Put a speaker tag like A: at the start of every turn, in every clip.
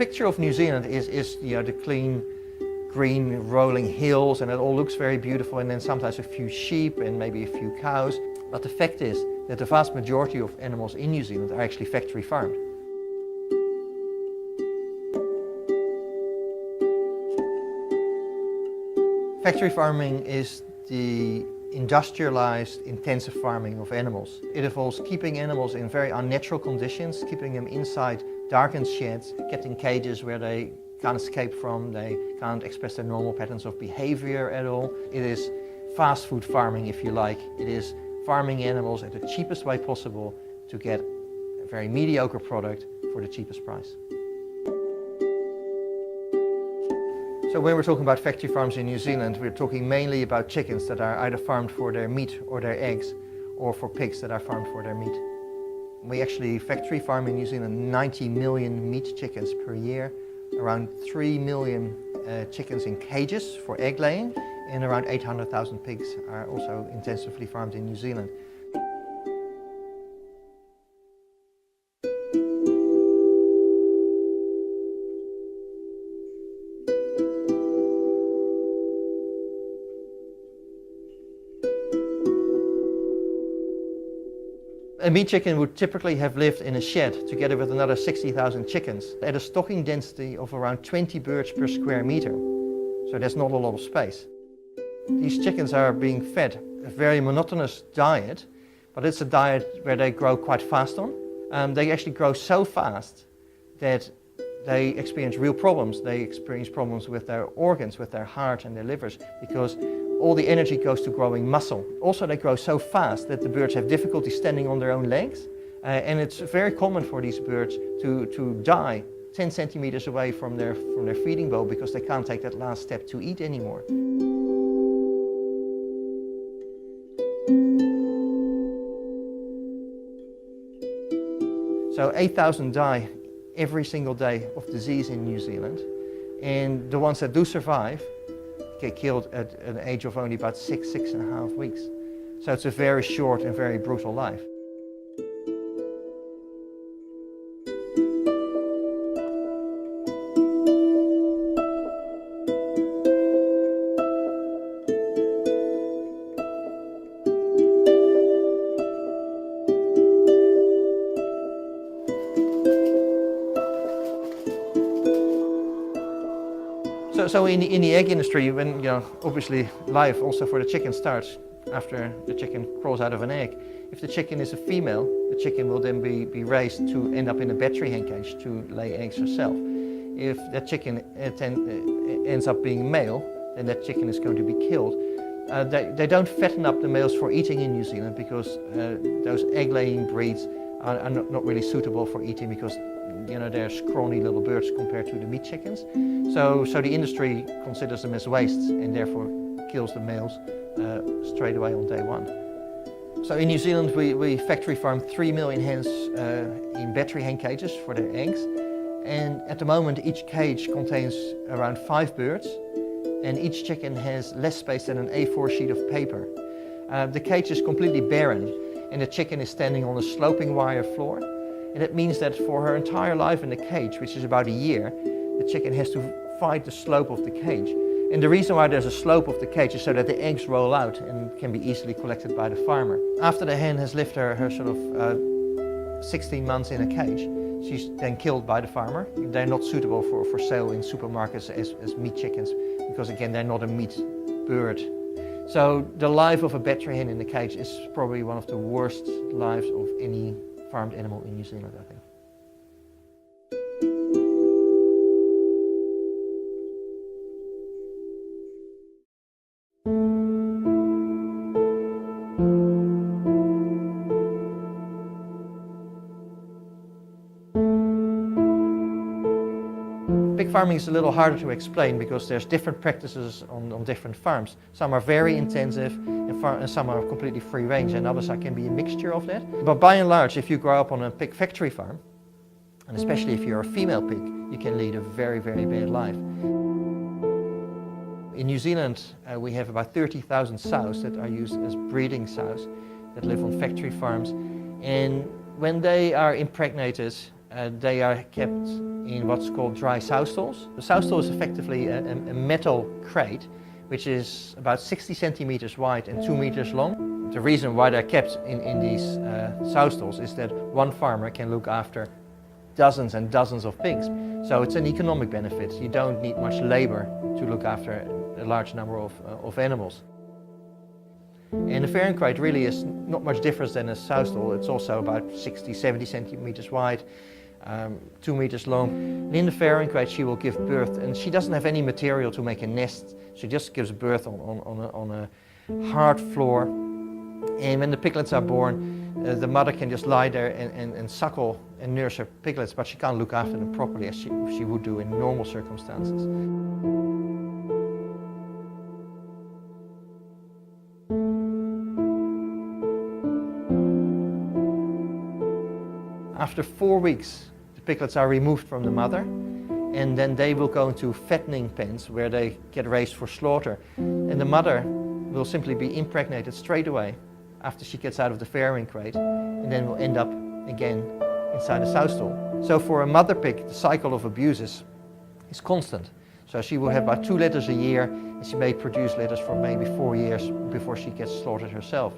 A: picture of New Zealand is the clean, green, rolling hills, and it all looks very beautiful, and then sometimes a few sheep and maybe a few cows. But the fact is that the vast majority of animals in New Zealand are actually factory farmed. Factory farming is the industrialized, intensive farming of animals. It involves keeping animals in very unnatural conditions, keeping them inside darkened sheds, kept in cages where they can't escape from, they can't express their normal patterns of behavior at all. It is fast food farming, if you like. It is farming animals at the cheapest way possible to get a very mediocre product for the cheapest price. So when we're talking about factory farms in New Zealand, we're talking mainly about chickens that are either farmed for their meat or their eggs, or for pigs that are farmed for their meat. We actually factory farm in New Zealand 90 million meat chickens per year, around 3 million chickens in cages for egg laying, and around 800,000 pigs are also intensively farmed in New Zealand. A meat chicken would typically have lived in a shed together with another 60,000 chickens at a stocking density of around 20 birds per square meter. So there's not a lot of space. These chickens are being fed a very monotonous diet, but it's a diet where they grow quite fast on. They actually grow so fast that they experience real problems. They experience problems with their organs, with their heart and their livers, because all the energy goes to growing muscle. Also, they grow so fast that the birds have difficulty standing on their own legs. And it's very common for these birds to die 10 centimeters away from their feeding bowl because they can't take that last step to eat anymore. So 8,000 die every single day of disease in New Zealand. And the ones that do survive get killed at an age of only about 6.5 weeks. So it's a very short and very brutal life. So in the egg industry, when obviously life also for the chicken starts after the chicken crawls out of an egg. If the chicken is a female, the chicken will then be raised to end up in a battery hen cage to lay eggs herself. If that chicken ends up being male, then that chicken is going to be killed. They don't fatten up the males for eating in New Zealand because those egg-laying breeds are not really suitable for eating because they're scrawny little birds compared to the meat chickens. So the industry considers them as wastes and therefore kills the males straight away on day one. So in New Zealand we factory farm 3 million hens in battery hen cages for their eggs. And at the moment each cage contains around 5 birds and each chicken has less space than an A4 sheet of paper. The cage is completely barren and the chicken is standing on a sloping wire floor. And it means that for her entire life in the cage, which is about a year, the chicken has to fight the slope of the cage. And the reason why there's a slope of the cage is so that the eggs roll out and can be easily collected by the farmer. After the hen has lived her sort of 16 months in a cage, she's then killed by the farmer. They're not suitable for sale in supermarkets as meat chickens because again they're not a meat bird. So the life of a battery hen in the cage is probably one of the worst lives of any farmed animal in New Zealand, I think. Pig farming is a little harder to explain because there's different practices on different farms. Some are very intensive and some are completely free range and others can be a mixture of that. But by and large, if you grow up on a pig factory farm, and especially if you're a female pig, you can lead a very, very bad life. In New Zealand, we have about 30,000 sows that are used as breeding sows that live on factory farms. And when they are impregnated, They are kept in what's called dry sow stalls. The sow stall is effectively a metal crate which is about 60 centimeters wide and 2 meters long. The reason why they're kept in these sow stalls is that one farmer can look after dozens and dozens of pigs. So it's an economic benefit. You don't need much labor to look after a large number of animals. And the farrowing crate really is not much different than a sow stall. It's also about 60, 70 centimeters wide, 2 meters long. And in the farrowing crate she will give birth, and she doesn't have any material to make a nest. She just gives birth on a hard floor. And when the piglets are born, the mother can just lie there and suckle and nurse her piglets, but she can't look after them properly as she would do in normal circumstances. After 4 weeks, the piglets are removed from the mother, and then they will go into fattening pens where they get raised for slaughter. And the mother will simply be impregnated straight away after she gets out of the farrowing crate, and then will end up again inside the sow stall. So for a mother pig, the cycle of abuses is constant. So she will have about 2 litters a year, and she may produce litters for maybe 4 years before she gets slaughtered herself.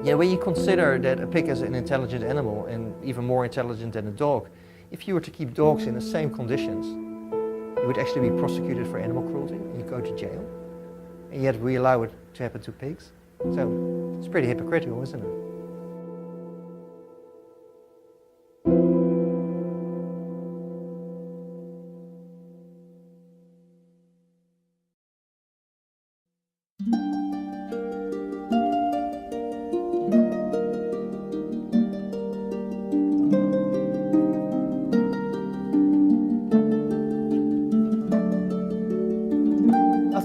A: Yeah, when you consider that a pig is an intelligent animal and even more intelligent than a dog, if you were to keep dogs in the same conditions, you would actually be prosecuted for animal cruelty and you go to jail. And yet we allow it to happen to pigs. So it's pretty hypocritical, isn't it?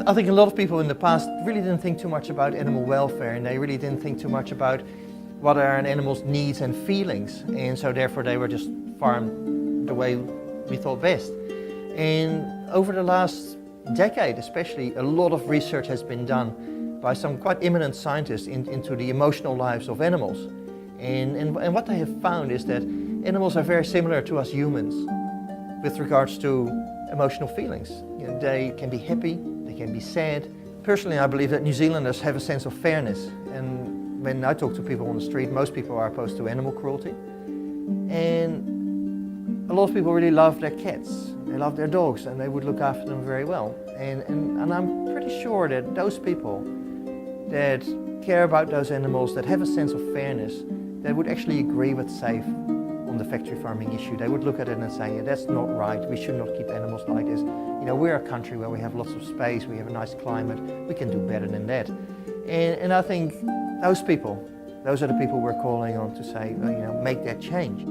A: I think a lot of people in the past really didn't think too much about animal welfare, and they really didn't think too much about what are an animal's needs and feelings, and so therefore they were just farmed the way we thought best. And over the last decade especially, a lot of research has been done by some quite eminent scientists into the emotional lives of animals. And what they have found is that animals are very similar to us humans with regards to emotional feelings. You know, they can be happy, they can be sad. Personally, I believe that New Zealanders have a sense of fairness, and when I talk to people on the street, most people are opposed to animal cruelty. And a lot of people really love their cats, they love their dogs, and they would look after them very well. And I'm pretty sure that those people that care about those animals, that have a sense of fairness, they would actually agree with SAFE on the factory farming issue. They would look at it and say, yeah, that's not right, we should not keep animals like this. You know, we're a country where we have lots of space, we have a nice climate, we can do better than that. And I think those people, those are the people we're calling on to say, well, you know, make that change.